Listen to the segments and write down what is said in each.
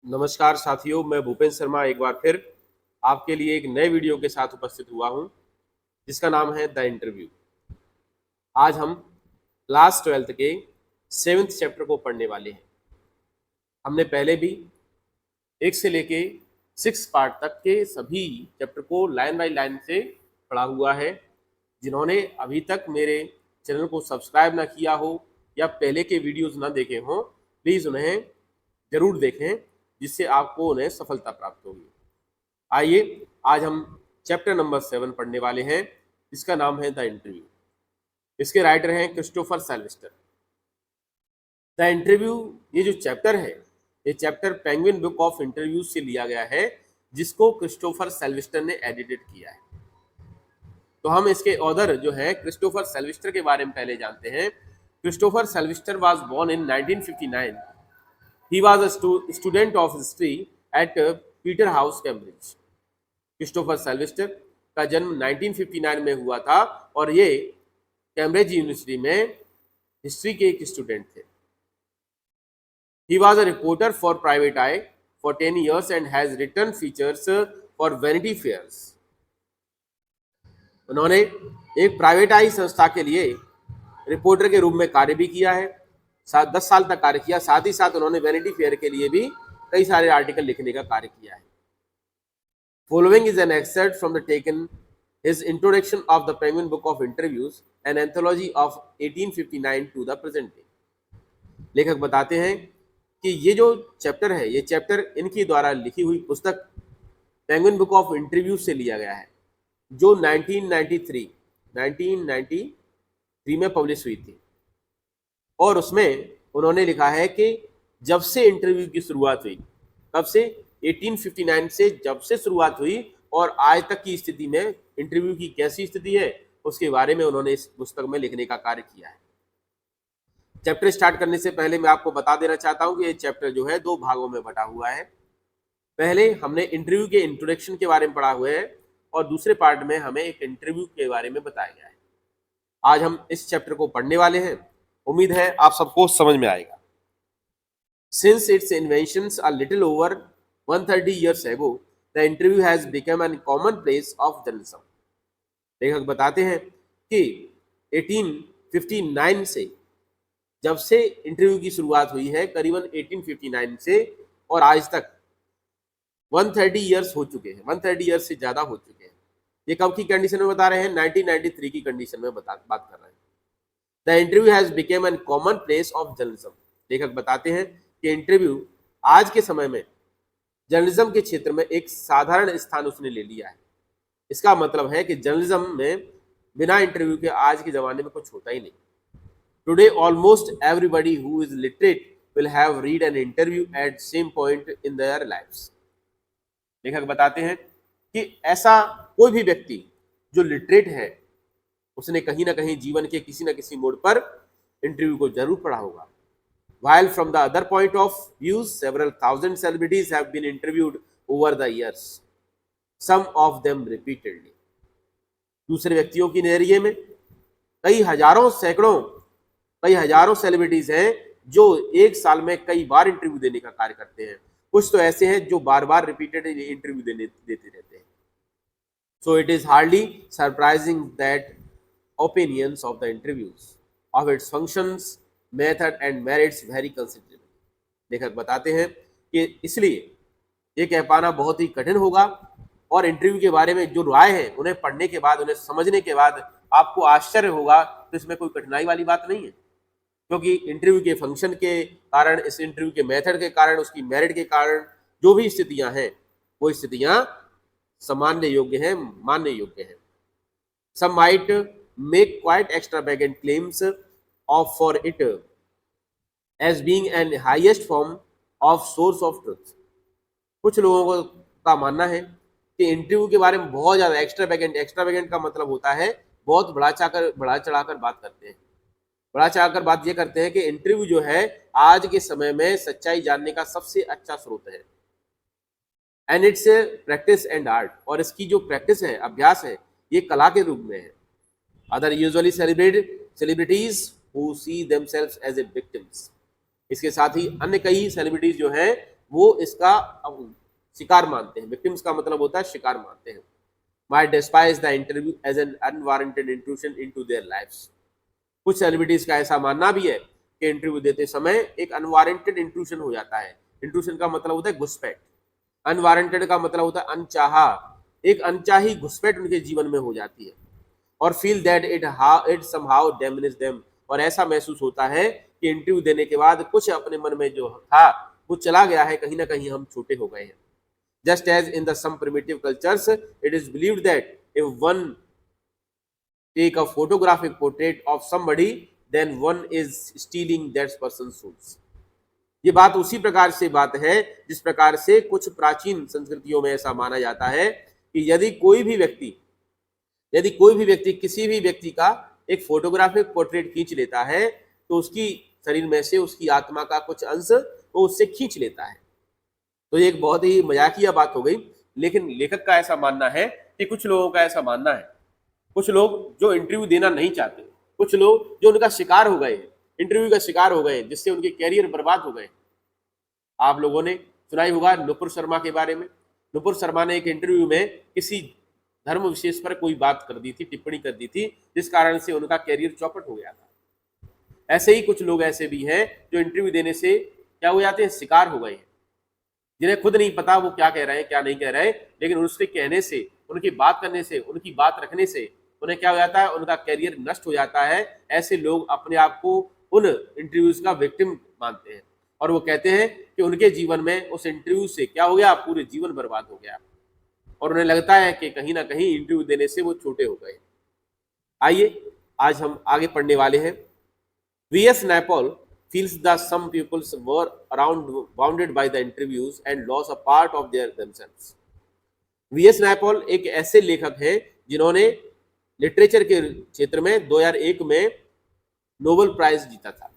नमस्कार साथियों, मैं भूपेंद्र शर्मा एक बार फिर आपके लिए एक नए वीडियो के साथ उपस्थित हुआ हूं, जिसका नाम है द इंटरव्यू। आज हम क्लास 12th के 7th चैप्टर को पढ़ने वाले हैं। हमने पहले भी 1 से लेके 6 पार्ट तक के सभी चैप्टर को लाइन बाय लाइन से पढ़ा हुआ है। जिन्होंने अभी तक मेरे चैनल को सब्सक्राइब ना किया हो या पहले के वीडियोस ना देखे हों, प्लीज़ उन्हें ज़रूर देखें, जिससे आपको उन्हें सफलता प्राप्त होगी। आइए आज हम चैप्टर नंबर 7 पढ़ने वाले हैं, जिसका नाम है द इंटरव्यू। इसके राइटर हैं क्रिस्टोफर सेल्वेस्टर। द इंटरव्यू ये जो चैप्टर है, ये chapter penguin book of interviews से लिया गया है, जिसको क्रिस्टोफर सेल्वेस्टर ने एडिटेड किया है। तो हम इसके ऑथर जो है क्रिस्टोफर सेल्वेस्टर के बारे में पहले जानते हैं। Christopher Sylvester was born in 1959। He was a student of history at Peterhouse, Cambridge. Christopher Sylvester का जन्म 1959 में हुआ था और ये कैम्ब्रिज यूनिवर्सिटी में हिस्ट्री के एक स्टूडेंट थे। He was a reporter for Private Eye for 10 years and has written features for Vanity Fairs. उन्होंने एक प्राइवेट आई संस्था के लिए रिपोर्टर के रूप में कार्य भी किया है। 10 साल तक कार्य किया। साथ ही साथ उन्होंने वैनिटी फेयर के लिए भी कई सारे आर्टिकल लिखने का कार्य किया है। Following is an excerpt from the taken his introduction of the Penguin Book of Interviews, an anthology of 1859 to the present day. लेखक बताते हैं कि ये जो चैप्टर है, ये चैप्टर इनकी द्वारा लिखी हुई पुस्तक पेंगुइन बुक ऑफ इंटरव्यू से लिया गया है, जो 1993 में पब्लिश हुई थी। और उसमें उन्होंने लिखा है कि जब से इंटरव्यू की शुरुआत हुई, कब से, 1859 से जब से शुरुआत हुई और आज तक की स्थिति में इंटरव्यू की कैसी स्थिति है, उसके बारे में उन्होंने इस पुस्तक में लिखने का कार्य किया है। चैप्टर स्टार्ट करने से पहले मैं आपको बता देना चाहता हूं कि ये चैप्टर जो है 2 भागों में बटा हुआ है। पहले हमने इंटरव्यू के इंट्रोडक्शन के बारे में पढ़ा हुआ है और दूसरे पार्ट में हमें एक इंटरव्यू के बारे में बताया गया है। आज हम इस चैप्टर को पढ़ने वाले हैं। उम्मीद है आप सबको समझ में आएगा। Since its inventions a little over 130 years ago, the interview has become a commonplace of journalism. लेखक बताते हैं कि 1859 से, जब से इंटरव्यू की शुरुआत हुई है, करीबन 1859 से और आज तक 130 ईयर्स हो चुके हैं। 130 ईयर्स से ज़्यादा हो चुके हैं। ये कब की कंडीशन में बता रहे हैं? 1993 की कंडीशन में बात कर रहे हैं। The interview has became an common place of journalism. लेखक बताते हैं कि इंटरव्यू आज के समय में जर्नलिज्म के क्षेत्र में एक साधारण स्थान उसने ले लिया है। इसका मतलब है कि जर्नलिज्म में बिना इंटरव्यू के आज के ज़माने में कुछ होता ही नहीं। Today, almost everybody who is literate will have read an interview at same point in their lives. लेखक बताते हैं कि ऐसा कोई भी व्यक्ति जो लिटरेट है, उसने कहीं ना कहीं जीवन के किसी न किसी मोड़ पर इंटरव्यू को जरूर पढ़ा होगा। While from the other point of view, several thousand celebrities have been interviewed over the years, some of them repeatedly. दूसरे व्यक्तियों की नजरिए में कई हजारों सेलिब्रिटीज हैं जो एक साल में कई बार इंटरव्यू देने का कार्य करते हैं। कुछ तो ऐसे हैं जो बार बार रिपीटेड इंटरव्यू देते रहते हैं। So it is hardly surprising that opinions of the interviews of its functions, method and merits very considerable. लेखक बताते हैं कि इसलिए ये कह पाना बहुत ही कठिन होगा और इंटरव्यू के बारे में जो राय है, उन्हें पढ़ने के बाद, उन्हें समझने के बाद आपको आश्चर्य होगा, तो इसमें कोई कठिनाई वाली बात नहीं है। क्योंकि इंटरव्यू के फंक्शन के कारण, इस इंटरव्यू के मेथड के कारण, उसकी मेरिट के कारण जो भी स्थितियां हैं, वो स्थितियां सामान्य योग्य हैं, मानने योग्य हैं। Some might make quite extravagant claims of for it as being an highest form of source of truth. कुछ लोगों का मानना है कि इंटरव्यू के बारे में बहुत ज्यादा एक्स्ट्रावेगेंट का मतलब होता है बहुत बढ़ा चढ़ाकर बात करते हैं। बढ़ा चढ़ाकर बात ये करते हैं कि इंटरव्यू जो है आज के समय में सच्चाई जानने का सबसे अच्छा स्रोत है। And it's practice and art, और इसकी जो प्रैक्टिस है, अभ्यास है, ये कला के रूप में है। Other usually celebrities who see themselves as a victims. इसके साथ ही अन्य कई सेलिब्रिटीज जो हैं वो इसका शिकार मानते हैं। विक्टिम्स का मतलब होता है शिकार मानते हैं। might despise the interview as an unwarranted intrusion into their lives। कुछ सेलिब्रिटीज का ऐसा मानना भी है कि इंटरव्यू देते समय एक अनवारंटेड इंट्रूशन हो जाता है। इंट्रूशन का मतलब होता है घुसपैठ, अनवारंटेड का मतलब होता है अनचाहा, एक अनचाही घुसपैठ उनके जीवन में हो जाती है। और feel that it somehow damage them, और ऐसा महसूस होता है कि इंटरव्यू देने के बाद कुछ अपने मन में जो था वो चला गया है, कहीं ना कहीं हम छोटे हो गए हैं। Just as in the some primitive cultures, it is believed that if one take a photographic portrait of somebody, then one is stealing that person's souls। ये बात उसी प्रकार से बात है जिस प्रकार से कुछ प्राचीन संस्कृतियों में ऐसा माना जाता है कि यदि कोई भी व्यक्ति किसी भी व्यक्ति का एक फोटोग्राफिक पोर्ट्रेट खींच लेता है तो उसकी शरीर में से उसकी आत्मा का कुछ अंश वो उससे खींच लेता है। तो ये एक बहुत ही मजाकिया बात हो गई, लेकिन लेखक का ऐसा मानना है कि कुछ लोगों का ऐसा मानना है, कुछ लोग जो इंटरव्यू देना नहीं चाहते, कुछ लोग जो उनका शिकार हो गए, इंटरव्यू का शिकार हो गए, जिससे उनके कैरियर बर्बाद हो गए। आप लोगों ने सुना ही होगा नुपुर शर्मा के बारे में। नुपुर शर्मा ने एक इंटरव्यू में किसी धर्म विशेष पर कोई बात कर दी थी, टिप्पणी कर दी थी, जिस कारण से उनका कैरियर चौपट हो गया था। ऐसे ही कुछ लोग ऐसे भी हैं जो इंटरव्यू देने से क्या हो जाते हैं, शिकार हो गए हैं, जिन्हें खुद नहीं पता वो क्या कह रहे हैं क्या नहीं कह रहे, लेकिन उसके कहने से, उनकी बात करने से, उनकी बात रखने से उन्हें क्या हो जाता है, उनका कैरियर नष्ट हो जाता है। ऐसे लोग अपने आप को उन इंटरव्यूज का विक्टिम मानते हैं और वो कहते हैं कि उनके जीवन में उस इंटरव्यू से क्या हो गया, पूरे जीवन बर्बाद हो गया, और उन्हें लगता है कि कहीं ना कहीं इंटरव्यू देने से वो छोटे हो गए। आइए आज हम आगे पढ़ने वाले हैं। VS. नैपॉल feels that some people were around bounded by the interviews and lost a part of their themselves। V S. Naipaul एक ऐसे लेखक हैं जिन्होंने लिटरेचर के क्षेत्र में 2001 में नोबेल प्राइज जीता था।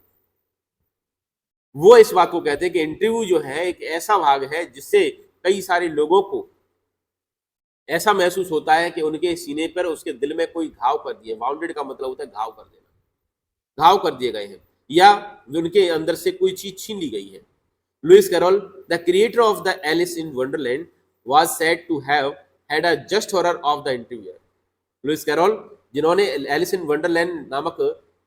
वो इस बात को कहते हैं कि इंटरव्यू जो है एक ऐसा भाग है जिससे कई सारे लोगों को ऐसा महसूस होता है कि उनके सीने पर, उसके दिल में कोई घाव कर दिए। बाउंडेड का मतलब होता है घाव कर देना, घाव कर दिए गए हैं या उनके अंदर से कोई चीज छीन ली गई है। Lewis Carroll, the creator of the Alice in Wonderland, was said to have had a just horror of the interviewer. Lewis Carroll जिन्होंने एलिस इन वंडरलैंड नामक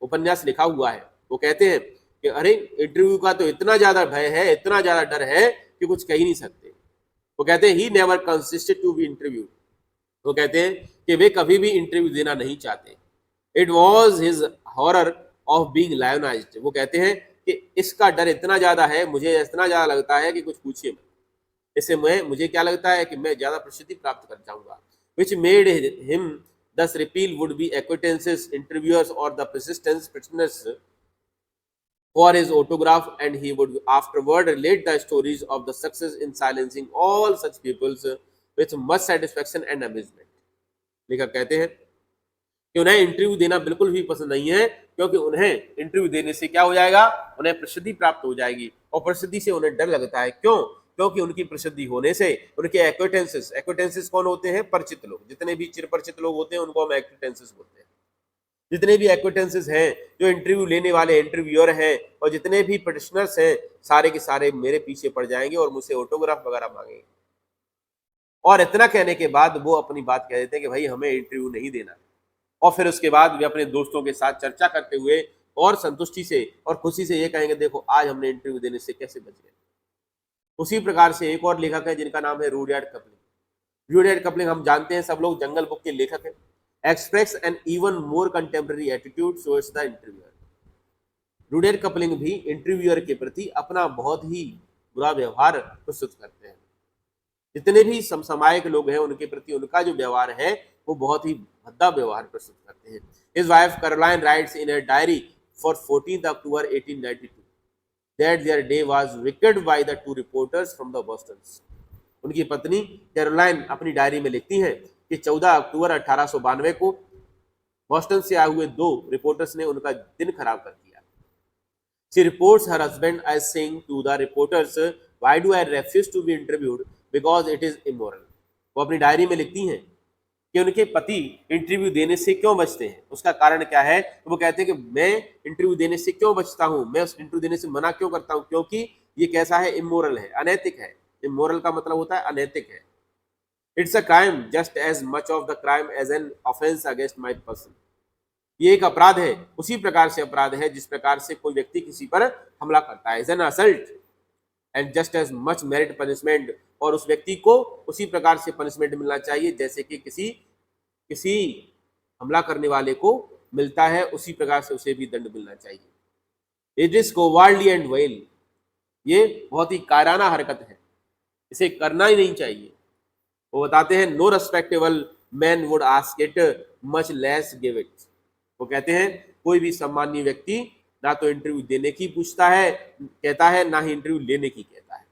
उपन्यास लिखा हुआ है, वो कहते हैं कि अरे इंटरव्यू का तो इतना ज्यादा भय है, इतना ज्यादा डर है कि कुछ कह ही नहीं सकते। वो कहते हैं he never consisted to be interview. वो कहते हैं कि वे कभी भी इंटरव्यू देना नहीं चाहते। It was his horror of being lionised. वो कहते हैं कि इसका डर इतना ज्यादा है, मुझे इतना ज्यादा लगता है कि कुछ पूछिए मत, इससे मुझे क्या लगता है कि मैं ज्यादा प्रसिद्धि प्राप्त कर जाऊंगा। विच मेड हिम दस रिपील वुड बी एक्विटेंसेस, इंटरव्यूअर्स और the persistence prisoners for his autograph, and he would afterward relate the stories of the success in silencing all such peoples with much satisfaction and amusement। लेखक कहते हैं कि उन्हें interview देना बिल्कुल भी पसंद नहीं है, क्योंकि उन्हें इंटरव्यू देने से क्या हो जाएगा, उन्हें प्रसिद्धि प्राप्त हो जाएगी, और प्रसिद्धि से उन्हें डर लगता है। क्यों? क्योंकि उनकी प्रसिद्धि होने से उनके एक्विटेंसेस कौन होते हैं, परिचित लोग, जितने भी चिरपरिचित लोग होते हैं उनको हम एक्विटेंसेस बोलते हैं। जितने भी एक्विटेंसेस हैं, जो इंटरव्यू लेने वाले इंटरव्यूअर हैं और जितने भी पिटिशनर्स हैं, सारे के सारे मेरे पीछे पड़ जाएंगे और मुझसे ऑटोग्राफ वगैरह मांगेंगे। और इतना कहने के बाद वो अपनी बात कह देते हैं कि भाई हमें इंटरव्यू नहीं देना, और फिर उसके बाद वे अपने दोस्तों के साथ चर्चा करते हुए और संतुष्टि से और खुशी से ये कहेंगे देखो आज हमने इंटरव्यू देने से कैसे बच गए। उसी प्रकार से एक और लेखक है जिनका नाम है रूडयार्ड कपलिंग। रूडयार्ड कपलिंग हम जानते हैं सब लोग, जंगल बुक के लेखक हैं। Express an even more contemporary attitude towards the interviewer। Rudyard coupling भी इंटरव्यूअर के प्रति अपना बहुत ही बुरा व्यवहार प्रस्तुत करते हैं। जितने भी समसामयिक लोग हैं उनके प्रति उनका जो व्यवहार है वो बहुत ही भद्दा व्यवहार प्रस्तुत करते हैं। His wife Caroline writes in her diary for 14th October 1892 that their day was wrecked by the two reporters from the Boston। उनकी पत्नी कैरोलाइन अपनी डायरी में लिखती हैं कि 14 अक्टूबर 1892 को बॉस्टन से आए हुए दो रिपोर्टर्स ने उनका दिन खराब कर दिया। She reports her husband as saying to the reporters, "Why do I refuse to be interviewed? Because it is immoral." वो अपनी डायरी में लिखती हैं कि उनके पति इंटरव्यू देने से क्यों बचते हैं, उसका कारण क्या है। तो वो कहते हैं कि मैं इंटरव्यू देने से क्यों बचता हूँ, मैं उस इंटरव्यू देने से मना क्यों करता हूँ, क्योंकि ये कैसा है, इमोरल है, अनैतिक है। इमोरल का मतलब होता है अनैतिक है। It's a crime just as much of the crime as an offence against my person. ये एक अपराध है, उसी प्रकार से अपराध है जिस प्रकार से कोई व्यक्ति किसी पर हमला करता है। As an assault and just as much merit punishment, और उस व्यक्ति को उसी प्रकार से पनिशमेंट मिलना चाहिए जैसे कि किसी हमला करने वाले को मिलता है, उसी प्रकार से उसे भी दंड मिलना चाहिए। इट इज कोवार्डली एंड वाइल, ये बहुत ही कायराना हरकत है, इसे करना ही नहीं चाहिए। वो बताते हैं no respectable man would ask it much less give it. वो कहते हैं कोई भी सम्मानीय व्यक्ति ना तो इंटरव्यू देने की पूछता है कहता है, ना ही इंटरव्यू लेने की कहता है।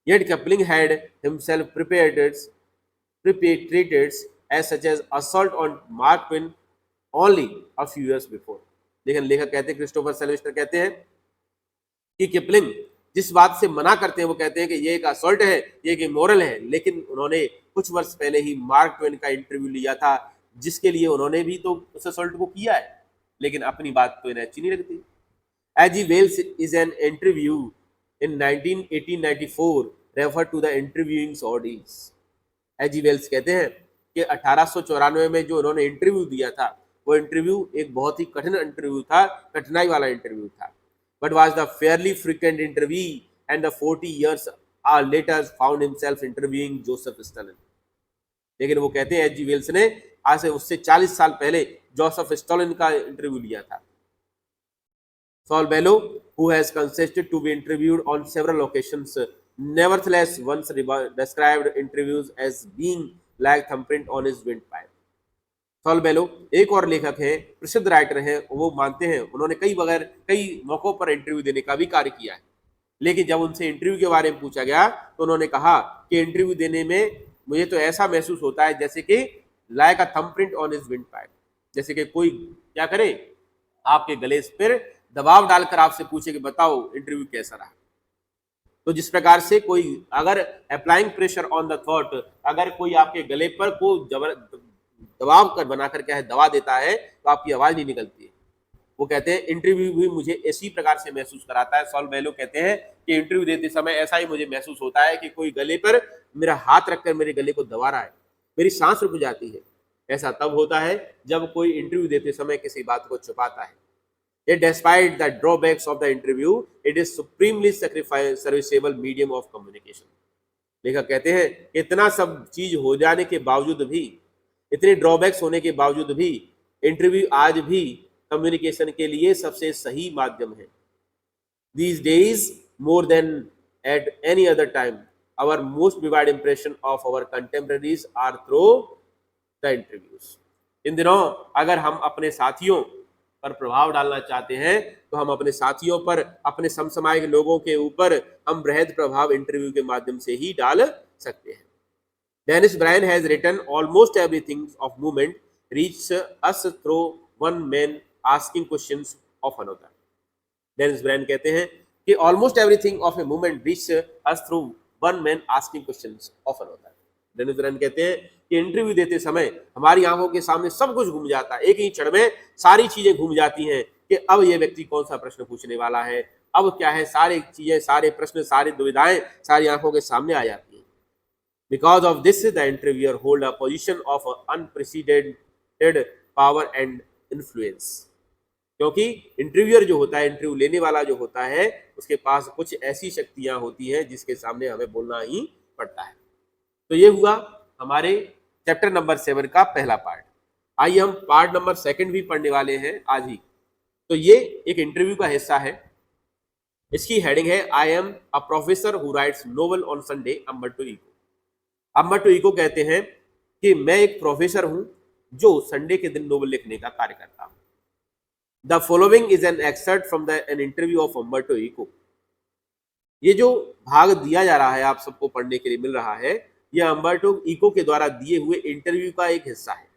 Yet Kipling had himself perpetrated as such as assault on Mark Twain only a few years before। लेकिन लेखक कहते हैं, क्रिस्टोफर सेल्वेस्टर कहते हैं कि किपलिंग जिस बात से मना करते हैं वो कहते हैं कि ये एक असॉल्ट है, ये एक इमोरल है, लेकिन उन्होंने कुछ वर्ष पहले ही मार्क ट्वेन का इंटरव्यू लिया था, जिसके लिए उन्होंने भी तो उस असॉल्ट को किया है, लेकिन अपनी बात तो इन्हें अच्छी नहीं लगती। H G Wells is an interview in 1894 refer to the interviewing audience। H G Wells कहते हैं कि 1894 में जो उन्होंने इंटरव्यू दिया था वो इंटरव्यू एक बहुत ही कठिन इंटरव्यू था, कठिनाई वाला इंटरव्यू था। But was the Fairlie frequent interview and the 40 years later found himself interviewing Joseph Stalin. लेकिन वो कहते हैं एजी वेल्स ने आज से उससे 40 साल पहले जोसेफ स्टालिन का इंटरव्यू लिया था। Saul Bellow, who has consented to be interviewed on several occasions, nevertheless once described interviews as being like thumbprint on his windpipe। Saul Bellow एक और लेखक हैं, प्रसिद्ध राइटर हैं, वो मानते हैं उन्होंने कई मौकों पर इंटरव्यू देने का भी कार्य किया है, लेकिन जब उनसे इंटरव्यू के बारे में पूछा गया तो उन्होंने कहा कि इंटरव्यू देने में मुझे तो ऐसा महसूस होता है जैसे कि like a thumbprint on his windpipe, जैसे कि कोई क्या करे, आपके गले पर दबाव डालकर आपसे पूछे कि बताओ इंटरव्यू कैसा रहा। तो जिस प्रकार से कोई अगर applying pressure on the thought, अगर कोई आपके गले पर को दबाव कर बनाकर क्या है दबा देता है तो आपकी आवाज नहीं निकलती है। वो कहते हैं इंटरव्यू भी मुझे इसी प्रकार से महसूस कराता है। सॉल बेलो कहते हैं कि इंटरव्यू देते समय ऐसा ही मुझे महसूस होता है कि कोई गले पर मेरा हाथ रखकर मेरे गले को दबा रहा है, मेरी सांस रुक जाती है। ऐसा तब होता है जब कोई इंटरव्यू देते समय किसी बात को छुपाता है। Yet despite the drawbacks of the interview, it is supremely serviceable medium of communication। लेखक कहते हैं इतना सब चीज हो जाने के बावजूद भी, इतने ड्रॉबैक्स होने के बावजूद भी, इंटरव्यू आज भी कम्युनिकेशन के लिए सबसे सही माध्यम है। These days, more than at any other time, our most vivid impression of our contemporaries are through the interviews। इन दिनों अगर हम अपने साथियों पर प्रभाव डालना चाहते हैं तो हम अपने साथियों पर, अपने समसामयिक लोगों के ऊपर हम बृहद प्रभाव इंटरव्यू के माध्यम से ही डाल सकते हैं। Dennis Brian has written almost everything of movement reach us through one man asking questions of another. Dennis Brian कहते हैं कि almost everything of a movement reach us through one man asking questions of another. Dennis Brian कहते हैं कि interview देते समय हमारी आंखों के सामने सब कुछ घूम जाता है, एक ही क्षण में सारी चीजें घूम जाती हैं कि अब ये व्यक्ति कौन सा प्रश्न पूछने वाला है, अब क्या है, सारी चीजें, सारे प्रश्न, सारी दुविधाएं सारी आंखों के सामने आ जाती हैं। Because of this the interviewer hold a position of unprecedented power and influence. क्योंकि इंटरव्यूअर जो होता है, इंटरव्यू लेने वाला जो होता है, उसके पास कुछ ऐसी शक्तियां होती हैं जिसके सामने हमें बोलना ही पड़ता है। तो ये हुआ हमारे चैप्टर नंबर 7 का पहला पार्ट। आइए हम पार्ट नंबर 2 भी पढ़ने वाले हैं आज ही। तो ये एक इंटरव्यू का हिस्सा है। इसकी हेडिंग है I am a professor who writes novel on Sunday, Umberto Eco. Umberto Eco कहते हैं कि मैं एक प्रोफेसर हूं जो संडे के दिन नोवेल लिखने का कार्य करता हूं। The following is an excerpt from an interview of Umberto Eco. ये जो भाग दिया जा रहा है आप सबको पढ़ने के लिए मिल रहा है, यह अम्बर्टो इको के द्वारा दिए हुए इंटरव्यू का एक हिस्सा है।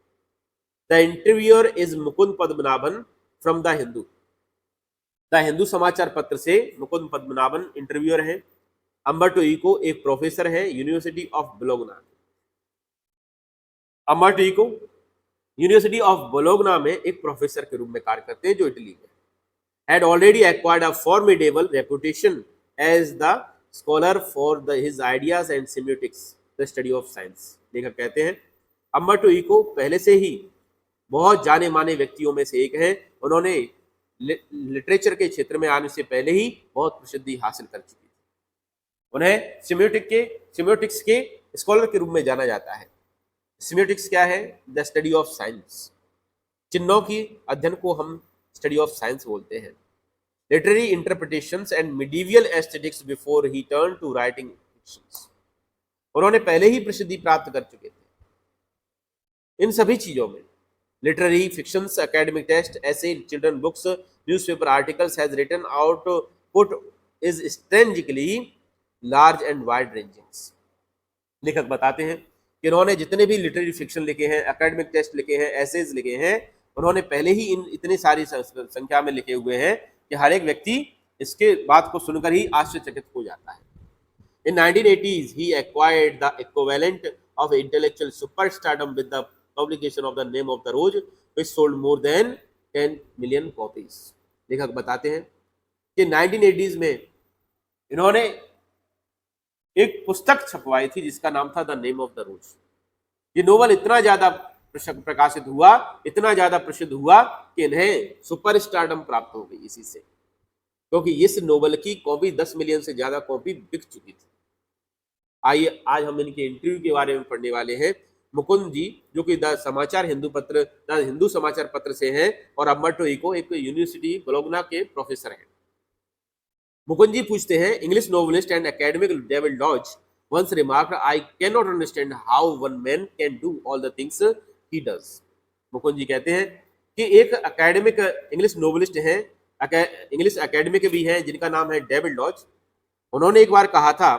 The interviewer is Mukund Padmanabhan from the Hindu. The Hindu समाचार पत्र से मुकुंद पद्मनाभन इंटरव्यूअर हैं। अम्बर्टो इको एक प्रोफेसर है university of Bologna. Umberto Eco university of Bologna में एक प्रोफेसर के रूप में कार्य करते हैं जो इटली में। Had already acquired a formidable reputation as the scholar for the his ideas and semiotics the study of science. लेखक कहते हैं अम्बर्टो इको पहले से ही बहुत जाने माने व्यक्तियों में से एक हैं। उन्होंने लिटरेचर के क्षेत्र में आने से पहले ही बहुत प्रसिद्धि हासिल कर चुकी थी। उन्हें सेमियोटिक्स के स्कॉलर के रूप में जाना जाता है। सेमियोटिक्स क्या है? The study of science. चिन्हों की अध्ययन को हम स्टडी ऑफ साइंस बोलते हैं। Literary interpretations and medieval aesthetics before he turn to writing fictions. उन्होंने पहले ही प्रसिद्धि प्राप्त कर चुके थे इन सभी चीजों में। लिटरेरी फिक्शंस, एकेडमिक टेक्स्ट, ऐसे children books, newspaper articles has written output is strangely large and wide ranging. लेखक बताते हैं कि उन्होंने जितने भी लिटरेरी फिक्शन लिखे हैं, एकेडमिक टेक्स्ट लिखे हैं, एसेज लिखे हैं, उन्होंने पहले ही इन इतनी सारी संख्या में लिखे हुए हैं कि हर एक व्यक्ति इसके बात को सुनकर ही आश्चर्यचकित हो जाता है। In 1980s, he acquired the equivalent of intellectual superstardom with the publication of The Name of the Rose, which sold more than 10 million copies. लेखक बताते हैं कि 1980s में इन्होंने एक पुस्तक छपवाई थी जिसका नाम था द नेम ऑफ द रोज। ये नोवेल इतना ज्यादा प्रकाशित हुआ, इतना ज्यादा प्रसिद्ध हुआ कि इन्हें सुपरस्टारडम प्राप्त हो गई इसी से, क्योंकि इस नोवेल की कॉपी 10 मिलियन से ज्यादा कॉपी बिक चुकी थी। आइए आज हम इनके इंटरव्यू के बारे में पढ़ने वाले हैं। मुकुंद जी जो कि द हिंदू समाचार पत्र से हैं और अम्बर्टो इको एक यूनिवर्सिटी बोलोग्ना के प्रोफेसर हैं। मुकुंद जी पूछते हैं, English novelist and academic David Lodge once remarked, I cannot understand how one man can do all the things he does. Mukund ji कहते हैं कि एक एकेडमिक इंग्लिश नोवेलिस्ट हैं, इंग्लिश एकेडमिक भी हैं जिनका नाम है डेविड लॉज। उन्होंने एक बार कहा था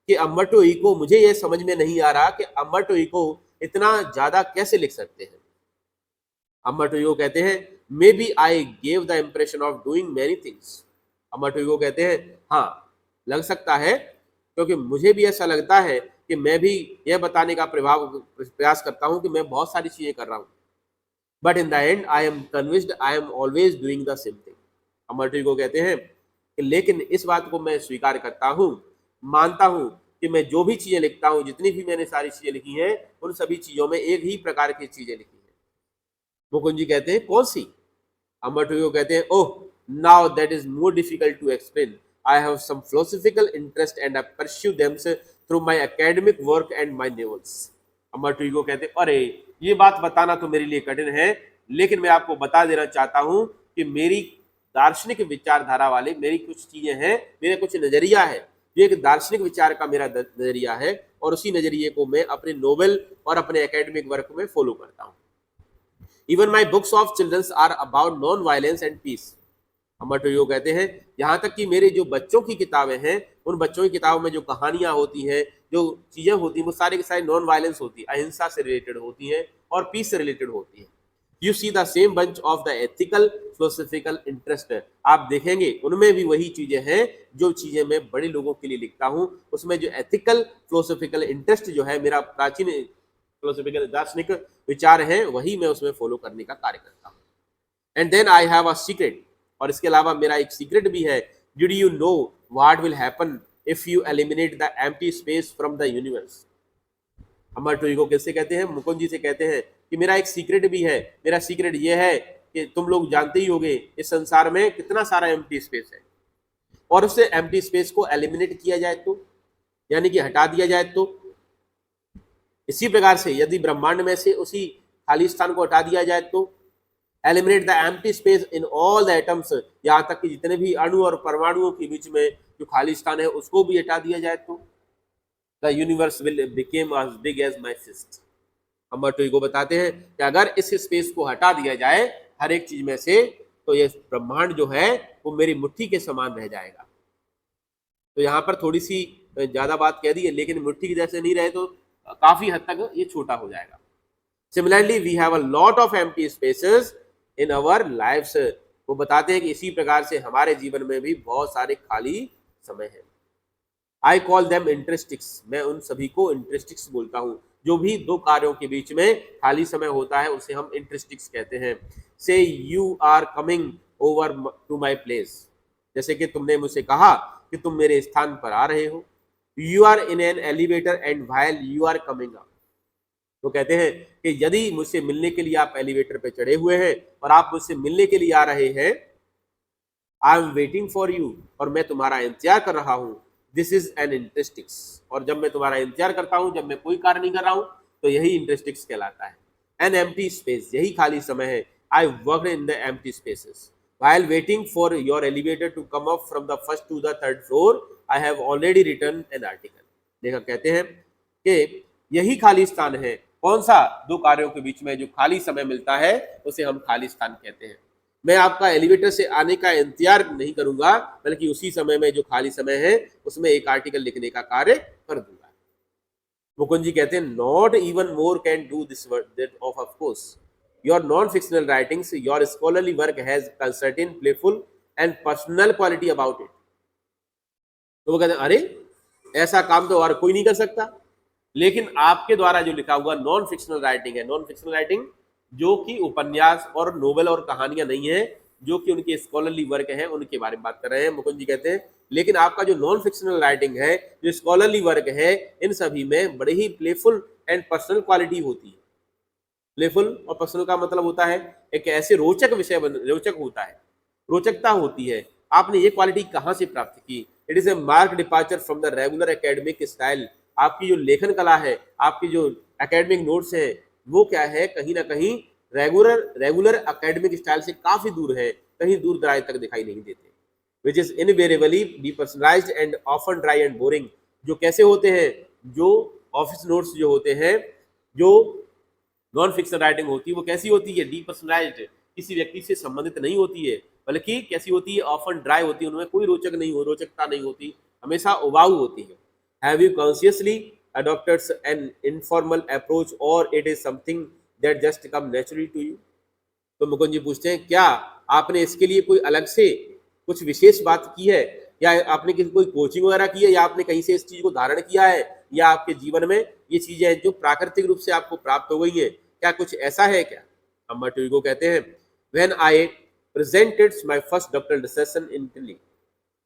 कि अम्बर्टो इको, मुझे यह समझ में नहीं आ रहा कि अम्बर्टो इको इतना ज्यादा कैसे लिख सकते हैं। अम्बर्टो इको कहते हैं, may be I gave the impression of doing many things. Umberto Eco कहते हैं, हाँ लग सकता है, क्योंकि मुझे भी ऐसा लगता है कि मैं भी यह बताने का प्रयास करता हूं कि मैं बहुत सारी चीजें कर रहा हूं, but in the end I am convinced I am always doing the same thing. Umberto Eco कहते हैं कि लेकिन इस बात को मैं स्वीकार करता हूं, मानता हूं कि मैं जो भी चीजें लिखता हूं, जितनी भी मैंने सारी चीजें लिखी हैं, उन सभी चीजों में एक ही प्रकार की चीजें लिखी हैं। मुकुंद जी कहते हैं, कौन सी? अम्बर्टो इको कहते हैं, oh now that is more difficult to explain. I have some philosophical interest and I pursue them through my academic work and my novels. Umberto Eco कहते हैं, अरे ये बात बताना तो मेरे लिए कठिन है, लेकिन मैं आपको बता देना चाहता हूं कि मेरी दार्शनिक विचारधारा वाले मेरी कुछ चीजें हैं, मेरा कुछ नजरिया है, जो एक दार्शनिक विचार का मेरा नजरिया है, और उसी नजरिए को मैं अपने नोवेल और अपने एकेडमिक वर्क में फॉलो करता हूँ। Even my books of children are about non-violence and peace. Umberto Eco कहते हैं, यहाँ तक कि मेरे जो बच्चों की किताबें हैं, उन बच्चों की किताबों में जो कहानियां होती हैं, जो चीजें होती हैं, वो सारे के सारे नॉन वायलेंस होती है, अहिंसा से रिलेटेड होती हैं और पीस से रिलेटेड होती है। You see the same bunch of the ethical philosophical interest. आप देखेंगे उनमें भी वही चीजें हैं जो चीजें मैं बड़े लोगों के लिए लिखता हूँ, उसमें जो एथिकल फिलोसॉफिकल इंटरेस्ट जो है, मेरा प्राचीन फिलोसॉफिकल दार्शनिक विचार है, वही मैं उसमें फॉलो करने का कार्य करता हूँ। And then I have a secret, और इसके अलावा मेरा एक सीक्रेट भी है। Did you know what will happen if you eliminate the empty space from the universe? Umberto Eco कैसे कहते हैं, मुकुंद जी से कहते हैं कि मेरा एक सीक्रेट भी है। मेरा सीक्रेट ये है कि तुम लोग जानते ही होंगे इस संसार में कितना सारा एम्प्टी स्पेस है, और उस एम्प्टी स्पेस को एलिमिनेट किया जाए तो, यानी कि हटा दिया जाए तो, इसी प्रकार से यदि ब्रह्मांड में से उसी खाली स्थान को हटा दिया जाए तो, eliminate the empty space in all the atoms, यहाँ तक कि जितने भी अणु और परमाणुओं के बीच में जो खाली स्थान है उसको भी हटा दिया जाए तो, the universe will become as big as my fist. Umberto Eco बताते हैं कि अगर इस स्पेस को हटा दिया जाए हर एक चीज में से, तो ये ब्रह्मांड जो है वो मेरी मुट्ठी के समान रह जाएगा। तो यहाँ पर थोड़ी सी ज्यादा बात कह दी है, लेकिन मुट्ठी की जैसे नहीं रहे तो काफी हद तक ये छोटा हो जाएगा। Similarly we have a lot of empty spaces in our lifes. वो बताते हैं कि इसी प्रकार से हमारे जीवन में भी बहुत सारे खाली समय हैं। आई कॉल देम इंटरेस्टिक्स, मैं उन सभी को इंटरेस्टिक्स बोलता हूँ। जो भी दो कार्यों के बीच में खाली समय होता है उसे हम इंटरेस्टिक्स कहते हैं। Say you are coming over to my place, जैसे कि तुमने मुझसे कहा कि तुम मेरे स्थान पर आ रहे हो। You are in an elevator and while you are coming up. वो कहते हैं कि यदि मुझसे मिलने के लिए आप एलिवेटर पे चढ़े हुए हैं और आप मुझसे मिलने के लिए आ रहे हैं, I am waiting for you, और मैं तुम्हारा इंतजार कर रहा हूँ, दिस इज एन इंटरेस्टिक्स। और जब मैं तुम्हारा इंतजार करता हूँ, जब मैं कोई कार्य नहीं कर रहा हूँ, तो यही इंटरेस्टिक्स कहलाता है। एन एम्प्टी स्पेस, यही खाली समय है। I work in the empty spaces while waiting for your elevator to come up from the first to the third floor, I have already written an article। लेखक कहते हैं कि यही खाली स्थान है। कौन सा? दो कार्यों के बीच में जो खाली समय मिलता है उसे हम खाली स्थान कहते हैं। मैं आपका एलिवेटर से आने का इंतजार नहीं करूंगा, बल्कि उसी समय में जो खाली समय है उसमें एक आर्टिकल लिखने का कार्य कर दूंगा। मुकुंद जी कहते हैं not even more can do this that of course your non-fictional writings, your scholarly work has a certain playful and personal quality about it। तो वो कहते हैं अरे ऐसा काम तो और कोई नहीं कर सकता, लेकिन आपके द्वारा जो लिखा हुआ नॉन फिक्शनल राइटिंग है, नॉन फिक्शनल राइटिंग जो कि उपन्यास और नोवेल और कहानियां नहीं है, जो कि उनके स्कॉलरली वर्क है, उनके बारे में बात कर रहे हैं। मुकुंद जी कहते हैं लेकिन आपका जो नॉन फिक्शनल राइटिंग है, जो स्कॉलरली वर्क है, इन सभी में बड़े ही प्लेफुल एंड पर्सनल क्वालिटी होती है। प्लेफुल और पर्सनल का मतलब होता है एक ऐसे रोचक विषय रोचक होता है, रोचकता होती है। आपने ये क्वालिटी कहाँ से प्राप्त की? It is A mark departure from the regular academic style. आपकी जो लेखन कला है, आपकी जो एकेडमिक नोट्स है, वो क्या है, कहीं ना कहीं रेगुलर एकेडमिक स्टाइल से काफी दूर है, कहीं दूर दराज तक दिखाई नहीं देते। Which is invariably depersonalised and often dry and boring. जो कैसे होते हैं? जो ऑफिस नोट्स जो होते हैं, जो नॉन फिक्शन राइटिंग होती है, वो कैसी होती है? डीपर्सनलाइज्ड, किसी व्यक्ति से संबंधित नहीं होती है, बल्कि कैसी होती है? ऑफन ड्राई होती है, उनमें कोई रोचकता नहीं होती, हमेशा उबाऊ होती है। Have you consciously adopted an informal approach और it is something that just come naturally to you? तो मुकुंद जी पूछते हैं क्या आपने इसके लिए कोई अलग से कुछ विशेष बात की है, या आपने कोई कोचिंग वगैरह की है, या आपने कहीं से इस चीज को धारण किया है, या आपके जीवन में ये चीजें जो प्राकृतिक रूप से आपको प्राप्त हो गई है, क्या कुछ ऐसा है क्या? अम्बर्टो इको कहते हैं when I presented my first doctoral dissertation in Italy.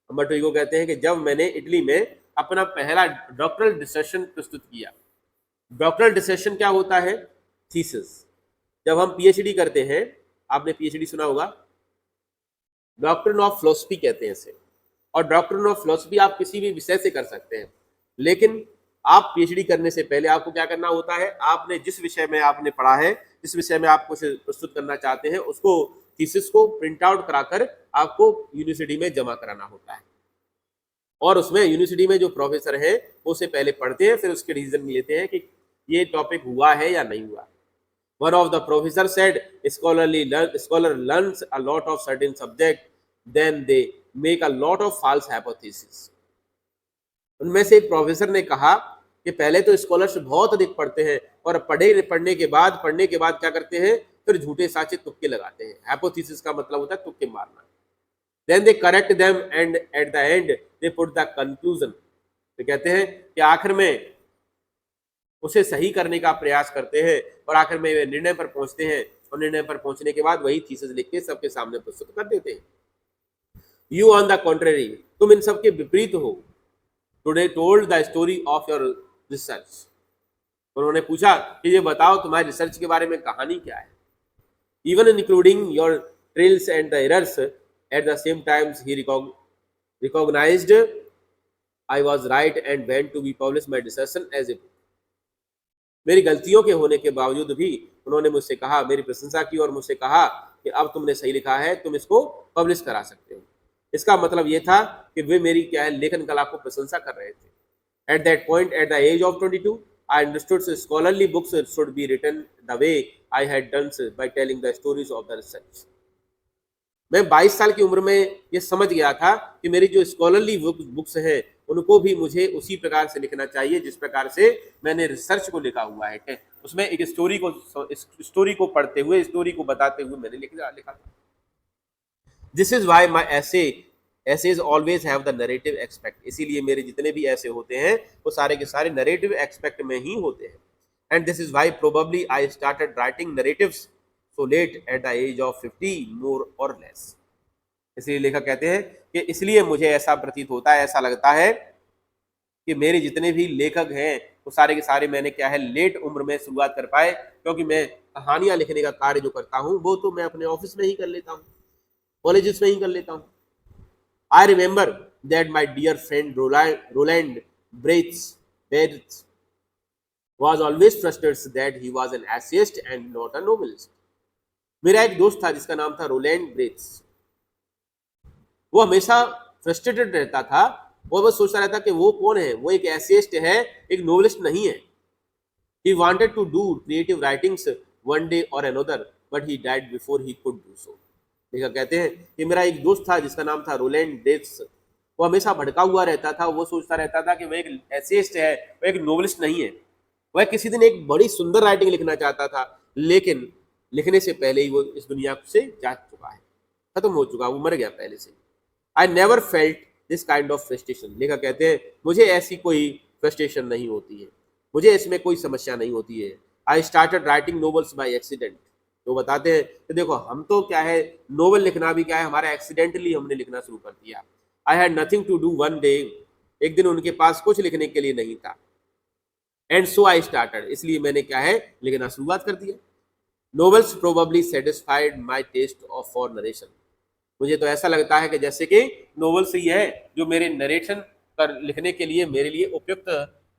Umberto Eco कहते हैं कि जब मैंने इटली में अपना पहला डॉक्टरल डिसर्टेशन प्रस्तुत किया। डॉक्टरल डिसर्टेशन क्या होता है? थीसिस। जब हम पीएचडी करते हैं, आपने पीएचडी सुना होगा, डॉक्ट्रिन ऑफ फिलॉसफी कहते हैं इसे। और डॉक्ट्रिन ऑफ फिलॉसफी आप किसी भी विषय से कर सकते हैं, लेकिन आप पीएचडी करने से पहले आपको क्या करना होता है? आपने जिस विषय में आपने पढ़ा है, जिस विषय में आप कुछ प्रस्तुत करना चाहते हैं, उसको थीसिस को प्रिंट आउट कराकर आपको यूनिवर्सिटी में जमा कराना होता है। और उसमें यूनिवर्सिटी में जो प्रोफेसर है वो उसे पहले पढ़ते हैं, फिर उसके डिसीजन लेते हैं कि ये टॉपिक हुआ है या नहीं हुआ। One of the professor said, scholar learns a lot of certain subject, then they make a lot of false hypotheses। उनमें से एक प्रोफेसर ने कहा कि पहले तो स्कॉलर्स बहुत अधिक पढ़ते हैं, और पढ़ने के बाद क्या करते हैं? फिर झूठे साचे तुक्के लगाते हैं। हाइपोथेसिस का मतलब होता है तुक्के मारना। Then they correct them and at the end they put the conclusion। तो कहते हैं कि आखिर में उसे सही करने का प्रयास करते हैं, और आखिर में वे निर्णय पर पहुंचते हैं, और निर्णय पर पहुंचने के बाद वही थीसिस लिख के सबके सामने प्रस्तुत कर देते हैं। यू ऑन द कॉन्ट्रेरी, तुम इन सबके विपरीत हो। Today told the story of your research. उन्होंने पूछा कि ये बताओ तुम्हारे रिसर्च के बारे में कहानी क्या है। Even including your trials and the errors at the same times he recognized I was right and went to be publish my dissertation as a book. मेरी गलतियों के होने के बावजूद भी उन्होंने मुझसे कहा, मेरी प्रशंसा की और मुझसे कहा कि अब तुमने सही लिखा है, तुम इसको पब्लिश करा सकते हो। इसका मतलब ये था कि वे मेरी क्या है, लेखन कला को प्रशंसा कर रहे थे। At that point, at the age of 22, I understood scholarly books should be written the way I had done by telling the stories of the research. मैं 22 साल की उम्र में ये समझ गया था कि मेरी जो स्कॉलरली बुक्स हैं उनको भी मुझे उसी प्रकार से लिखना चाहिए जिस प्रकार से मैंने रिसर्च को लिखा हुआ है। उसमें एक स्टोरी को पढ़ते हुए, स्टोरी को बताते हुए मैंने लिखा था। This is why my essays always have the narrative expect. इसीलिए मेरे जितने भी ऐसे होते हैं वो सारे के सारे नरेटिव एक्सपेक्ट में ही होते हैं। And this is why probably I started writing narratives so late at the age of 50 more or less। इसलिए लेखक कहते हैं कि इसलिए मुझे ऐसा प्रतीत होता है, ऐसा लगता है कि मेरे जितने भी लेखक हैं वो सारे के सारे मैंने क्या है लेट उम्र में शुरुआत कर पाए, क्योंकि मैं कहानियां लिखने का कार्य जो करता हूँ वो तो मैं अपने ऑफिस में ही कर लेता हूँ, कॉलेजेस में ही कर लेता हूँ। I remember that my dear friend Roland Barthes was always frustrated that he was an atheist and not a novelist. मेरा एक दोस्त था जिसका नाम था रोलैंड ब्रेथ्स। वो हमेशा फ्रस्ट्रेटेड रहता था, वो बस सोचता रहता कि वो कौन है, वो एक एथियस्ट है, एक नोवेलिस्ट नहीं है। He wanted to do creative writings one day or another, but he died before he could do so. देखा कहते हैं कि मेरा एक दोस्त था जिसका नाम था रोलैंड ब्रेथ्स। वो हमेशा भटका हुआ रहता था, वो सोचता रहता था कि वह एक एथियस्ट है, वह एक नोवेलिस्ट नहीं है। वह किसी दिन एक बड़ी सुंदर राइटिंग लिखना चाहता था, लेकिन लिखने से पहले ही वो इस दुनिया से जा चुका है, खत्म हो चुका, वो मर गया पहले से। I never felt this kind of frustration. लेखक कहते हैं मुझे ऐसी कोई फ्रस्ट्रेशन नहीं होती है, मुझे इसमें कोई समस्या नहीं होती है। आई started writing novels by accident. तो बताते हैं कि देखो हम तो क्या है, नोवेल लिखना भी क्या है हमारा एक्सीडेंटली हमने लिखना शुरू कर दिया। I had nothing to do one day, एक दिन उनके पास कुछ लिखने के लिए नहीं था। एंड सो आई स्टार्टेड, इसलिए मैंने क्या है लिखना शुरुआत कर दिया। Novels probably satisfied my taste of for narration. मुझे तो ऐसा लगता है कि जैसे कि नोवेल्स ही है जो मेरे नरेशन कर लिखने के लिए मेरे लिए उपयुक्त,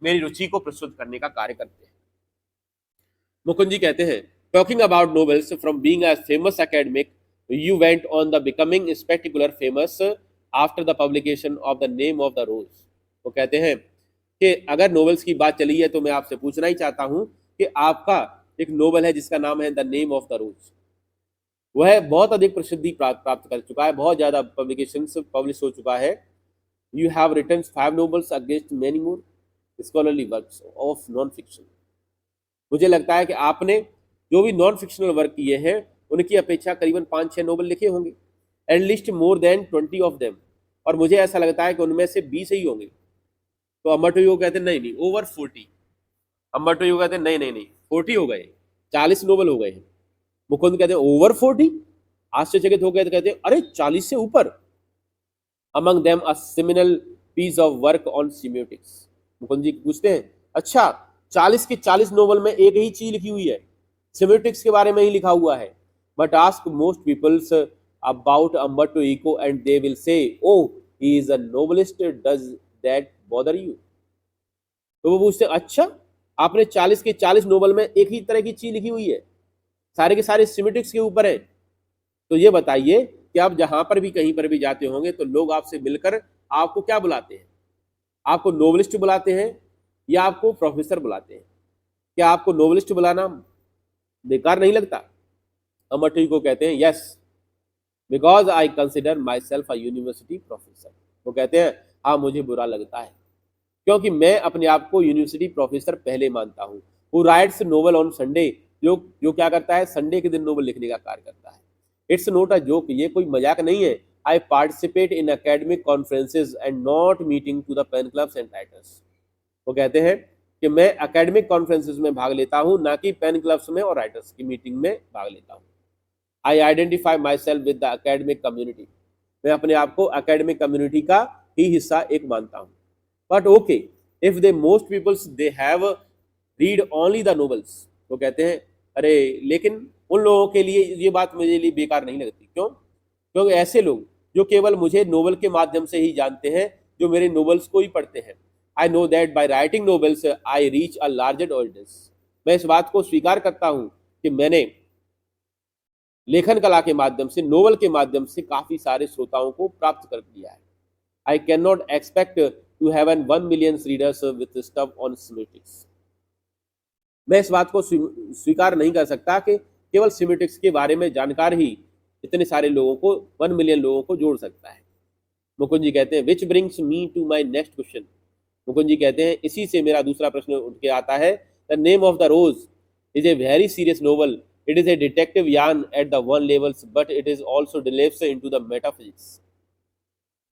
मेरी रुचि को प्रस्तुत करने का कार्य करते हैं। मुकुंद जी कहते हैं talking about novels from being a famous academic you went on the becoming spectacular famous after the publication of the name of the Rose. वो कहते हैं कि अगर नोवेल्स की बात चली है तो मैं आपसे पूछना ही चाहता हूं कि आपका एक नोवेल है जिसका नाम है द नेम ऑफ द रोज, वह बहुत अधिक प्रसिद्धि प्राप्त कर चुका है, बहुत ज़्यादा पब्लिकेशंस पब्लिश हो चुका है। You have written 5 novels against many more scholarly works of non fiction. मुझे लगता है कि आपने जो भी नॉन फिक्शनल वर्क किए हैं उनकी अपेक्षा करीबन 5-6 नोवेल लिखे होंगे, at least more than 20 of them, और मुझे ऐसा लगता है कि उनमें से 20 ही होंगे। तो अमर टू यू कहते हैं नहीं नहीं ओवर 40, अमर टू यू कहते हैं नहीं नहीं नहीं 40 हो गए, 40 नोवेल हो गए हैं। मुकुंद कहते हैं ओवर 40, आश्चर्यचकित हो गए तो कहते हैं अरे 40 से ऊपर। Among them a seminal piece of work on semiotics. Mukund ji पूछते हैं अच्छा 40 के 40 नोवेल में एक ही चीज लिखी हुई है, सिम्योटिक्स के बारे में ही लिखा हुआ है। But ask most peoples about Umberto Eco and they will say oh he is a novelist, does that bother you. तो वो पूछते हैं अच्छा आपने 40 के 40 नोवेल में एक ही तरह की चीज लिखी हुई है, सारे के सारे सिमेटिक्स के ऊपर है, तो ये बताइए कि आप जहां पर भी कहीं पर भी जाते होंगे तो लोग आपसे मिलकर आपको क्या बुलाते हैं, आपको नोवेलिस्ट बुलाते हैं या आपको प्रोफेसर बुलाते हैं? क्या आपको नोवेलिस्ट बुलाना बेकार नहीं लगता? अमर टू को कहते हैं yes because I consider my self a university professor. वो कहते हैं हाँ मुझे बुरा लगता है क्योंकि मैं अपने आप को यूनिवर्सिटी प्रोफेसर पहले मानता हूँ। Who writes novel on Sunday, जो क्या करता है संडे के दिन नोवेल लिखने का कार्य करता है। इट्स नॉट अ जोक, ये कोई मजाक नहीं है। I participate in academic conferences and not meeting to the pen clubs and writers. वो कहते हैं कि मैं एकेडमिक कॉन्फ्रेंसेज में भाग लेता हूँ, ना कि पेन क्लब्स में और राइटर्स की मीटिंग में भाग लेता हूँ। आई identify my self with the academic community, मैं अपने आप को एकेडमिक कम्युनिटी का ही हिस्सा एक मानता हूँ। But okay if they most peoples they have read only the novels. वो कहते हैं अरे लेकिन उन लोगों के लिए ये बात मेरे लिए बेकार नहीं लगती। क्यों? क्योंकि ऐसे लोग जो केवल मुझे नोवेल के माध्यम से ही जानते हैं, जो मेरे नोवेल्स को ही पढ़ते हैं। I know that by writing novels I reach a larger audience. मैं इस बात को स्वीकार करता हूँ कि मैंने लेखन कला के माध्यम से, नोवेल के माध्यम से काफी सारे श्रोताओं को प्राप्त कर दिया है। I can not expect to have an 1 million readers with stuff on semiotics. मैं इस बात को स्वीकार नहीं कर सकता कि केवल सिमेटिक्स के बारे में जानकार ही इतने सारे लोगों को, 1 मिलियन लोगों को जोड़ सकता है। मुकुंद जी कहते हैं which brings me to my next question. Mukund ji कहते हैं इसी से मेरा दूसरा प्रश्न उठ के आता है। The name of the Rose is a very serious novel. It is a detective yarn at the one levels, but it is also delves into the metaphysics,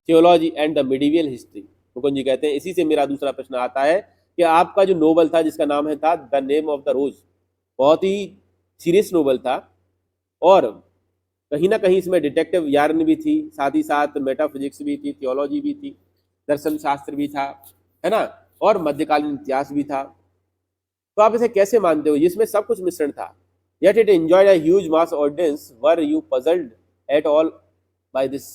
theology and the medieval history. Mukund ji कहते हैं इसी से मेरा दूसरा प्रश्न आता है कि आपका जो नोवेल था जिसका नाम है था द नेम ऑफ द रोज, बहुत ही सीरियस नोवेल था और कहीं ना कहीं इसमें डिटेक्टिव यार्न भी थी, साथ ही साथ मेटाफिजिक्स भी थी, थियोलॉजी भी थी, दर्शन शास्त्र भी था, है ना, और मध्यकालीन इतिहास भी था। तो आप इसे कैसे मानते हो? इसमें सब कुछ मिश्रण था। Yet it enjoyed a huge mass audience, were you puzzled at all by this?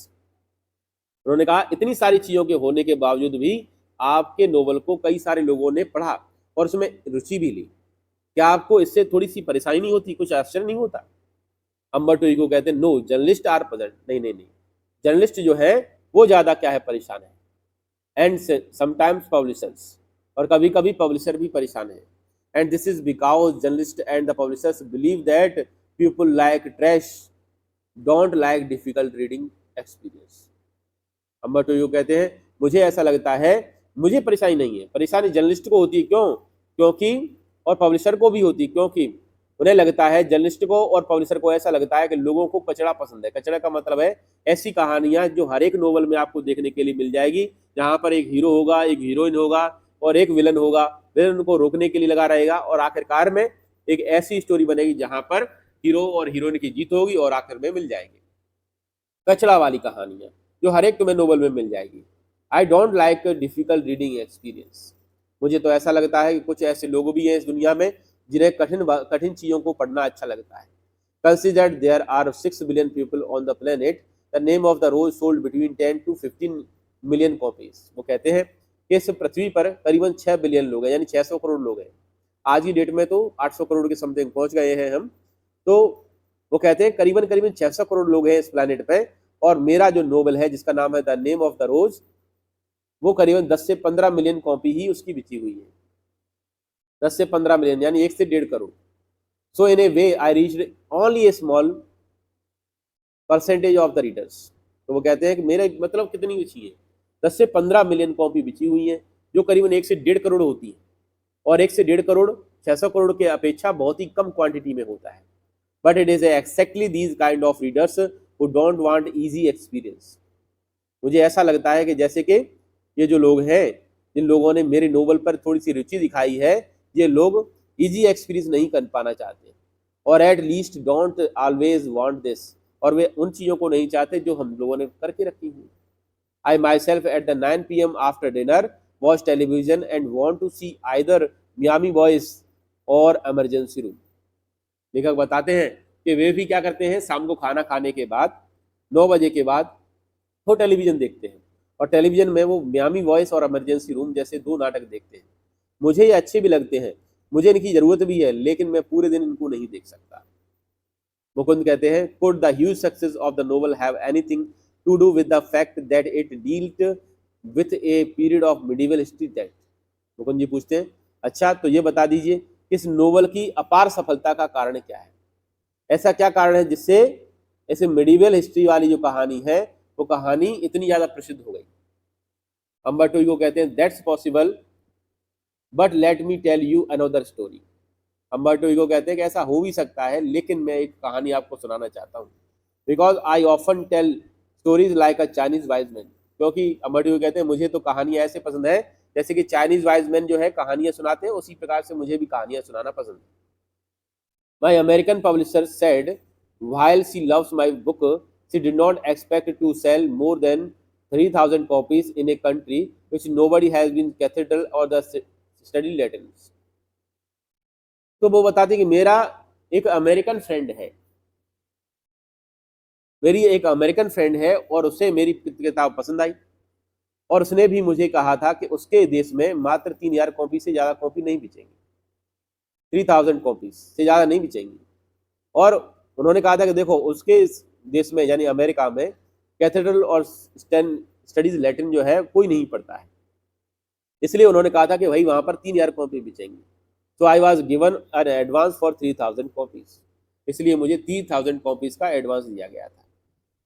उन्होंने कहा इतनी सारी चीजों के होने के बावजूद भी आपके नोवेल को कई सारे लोगों ने पढ़ा और उसमें रुचि भी ली, क्या आपको इससे थोड़ी सी परेशानी नहीं होती, कुछ आश्चर्य नहीं होता? अम्बर्टो इको कहते हैं नो जर्नलिस्ट आर पजल्ड, नहीं नहीं नहीं, जर्नलिस्ट जो है वो ज्यादा क्या है, परेशान है। एंड समटाइम्स पब्लिशर्स, और कभी कभी पब्लिशर भी परेशान है। And this is because journalist and the publishers believe that people like trash don't like difficult reading experience. Umberto Eco कहते हैं मुझे ऐसा लगता है, मुझे परेशानी नहीं है, परेशानी जर्नलिस्ट को होती है। क्यों? क्योंकि, और पब्लिशर को भी होती है, क्योंकि उन्हें लगता है, जर्नलिस्ट को और पब्लिशर को ऐसा लगता है कि लोगों को कचरा पसंद है। कचरा का मतलब है ऐसी कहानियां जो हर एक नोवेल में आपको देखने के लिए मिल जाएगी, जहां पर एक हीरो होगा, एक हीरोइन होगा और एक विलन होगा, विलन को रोकने के लिए लगा रहेगा, और आखिरकार में एक ऐसी स्टोरी बनेगी जहां पर हीरो और हीरोइन की जीत होगी और आखिर में मिल जाएगी। कचरा वाली कहानियां जो हर एक तुम्हें नोवेल में मिल जाएगी। I don't like difficult reading experience, मुझे तो ऐसा लगता है कि कुछ ऐसे लोग भी हैं इस दुनिया में जिन्हें कठिन कठिन चीजों को पढ़ना अच्छा लगता है। Consider there are 6 billion people on the planet, the name of the rose sold between 10 to 15 million copies. वो कहते हैं कि इस पृथ्वी पर करीबन 6 बिलियन लोग हैं, यानी 600 करोड़ लोग हैं। आज की डेट में तो 800 करोड़ के समथिंग पहुंच गए हैं हम। तो वो कहते हैं करीबन करीबन 600 करोड़ लोग हैं इस प्लेनेट पे, और मेरा जो नोवेल है जिसका नाम है the name of the Rose, वो करीबन 10 से 15 मिलियन कॉपी ही उसकी बिची हुई है। 10 से 15 मिलियन यानी 1 से 1.5 crore. So in a way I reached only a small percentage of the readers. तो वो कहते हैं कि मेरे मतलब कितनी बिची है, 10 से 15 मिलियन कॉपी बिची हुई है, जो करीबन 1 से 1.5 करोड़ होती है, और 1 से 1.5 करोड़ 600 करोड़ के अपेक्षा बहुत ही कम क्वांटिटी में होता है। But it is exactly these kind of readers who don't want easy experience. मुझे ऐसा लगता है कि जैसे कि ये जो लोग हैं, जिन लोगों ने मेरे नोवेल पर थोड़ी सी रुचि दिखाई है, ये लोग इजी एक्सपीरियंस नहीं कर पाना चाहते, और at least don't always want this, और वे उन चीज़ों को नहीं चाहते जो हम लोगों ने करके रखी हुई। I myself at the 9 PM after dinner watch television and want to see either Miami boys और इमरजेंसी रूम। लेखक बताते हैं कि वे भी क्या करते हैं, शाम को खाना खाने के बाद 9 बजे के बाद वो टेलीविज़न देखते हैं, और टेलीविज़न में वो मियामी वॉइस और इमरजेंसी रूम जैसे 2 नाटक देखते हैं। मुझे ये अच्छे भी लगते हैं, मुझे इनकी ज़रूरत भी है, लेकिन मैं पूरे दिन इनको नहीं देख सकता। मुकुंद कहते हैं could the huge success of the novel have anything to do with the fact that it dealt with a period of medieval history that? Mukund ji पूछते हैं अच्छा तो ये बता दीजिए इस नोवेल की अपार सफलता का कारण क्या है? ऐसा क्या कारण है जिससे ऐसे मिडिवल हिस्ट्री वाली जो कहानी है वो कहानी इतनी ज्यादा प्रसिद्ध हो गई? अम्बर्टो इको कहते हैं that's possible but let me tell you another story. Umberto Eco कहते हैं कि ऐसा हो भी सकता है, लेकिन मैं एक कहानी आपको सुनाना चाहता हूँ। Because I often tell stories like a Chinese wise man, क्योंकि अम्बर्टो इको कहते हैं मुझे तो कहानियां ऐसे पसंद है जैसे कि चाइनीज वाइज मैन जो है कहानियां सुनाते हैं, उसी प्रकार से मुझे भी कहानियां सुनाना पसंद है। My American publisher said while she loves my book, she did not expect to sell more than 3,000 copies in a country which nobody has been cathedral or the study Latins. तो वो बताती कि मेरा एक अमेरिकन फ्रेंड है, मेरी एक American friend है और उसे मेरी किताब पसंद आई, और उसने भी मुझे कहा था कि उसके देश में मात्र 3,000 कॉपी से ज़्यादा कॉपी नहीं बिचेंगी, 3,000 कॉपीज से ज़्यादा नहीं बिचेंगी। और उन्होंने कहा था कि देखो उसके देश में यानी अमेरिका में कैथेड्रल और स्टडीज लैटिन जो है कोई नहीं पढ़ता है, इसलिए उन्होंने कहा था कि भाई वहाँ पर 3,000 कॉपी बिचेंगी। तो I was given an advance for 3,000 copies, इसलिए मुझे 3,000 कॉपीज का एडवांस दिया गया था।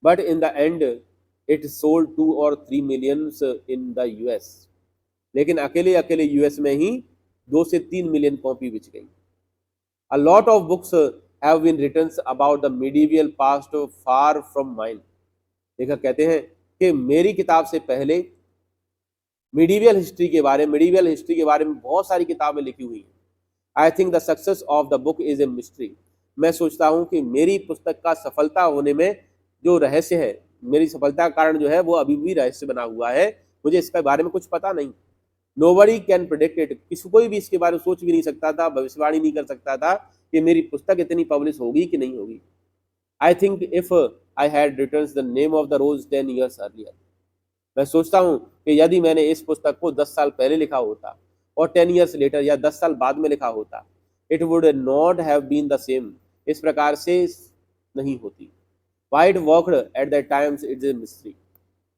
But in the and it sold 2 or 3 millions in the US, लेकिन अकेले अकेले US में ही 2 से 3 मिलियन कॉपी बिच गई। A lot of books have been written about the medieval past far from mine. लेखक कहते हैं कि मेरी किताब से पहले मिडीवियल हिस्ट्री के बारे में बहुत सारी किताबें लिखी हुई हैं। I think the success of the book is a mystery, मैं सोचता हूँ कि मेरी पुस्तक का सफलता होने में जो रहस्य है, मेरी सफलता का कारण जो है वो अभी भी रहस्य बना हुआ है। मुझे इसके बारे में कुछ पता नहीं। नोबडी कैन प्रिडिक्ट इट, किसी कोई भी इसके बारे में सोच भी नहीं सकता था, भविष्यवाणी नहीं कर सकता था कि मेरी पुस्तक इतनी पब्लिश होगी कि नहीं होगी। I think if I had written the name of the rose 10 years earlier, मैं सोचता हूँ कि यदि मैंने इस पुस्तक को 10 साल पहले लिखा होता और 10 years लेटर या 10 साल बाद में लिखा होता, it would not have been the same, इस प्रकार से नहीं होती। Why it worked at that times it's a mystery,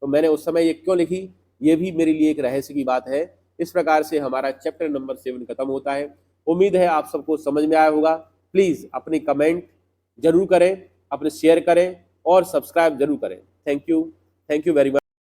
तो मैंने उस समय ये क्यों लिखी, ये भी मेरे लिए एक रहस्य की बात है। इस प्रकार से हमारा चैप्टर नंबर 7 खत्म होता है। उम्मीद है आप सबको समझ में आया होगा। प्लीज़ अपनी कमेंट जरूर करें, अपने शेयर करें और सब्सक्राइब जरूर करें। Thank you very much.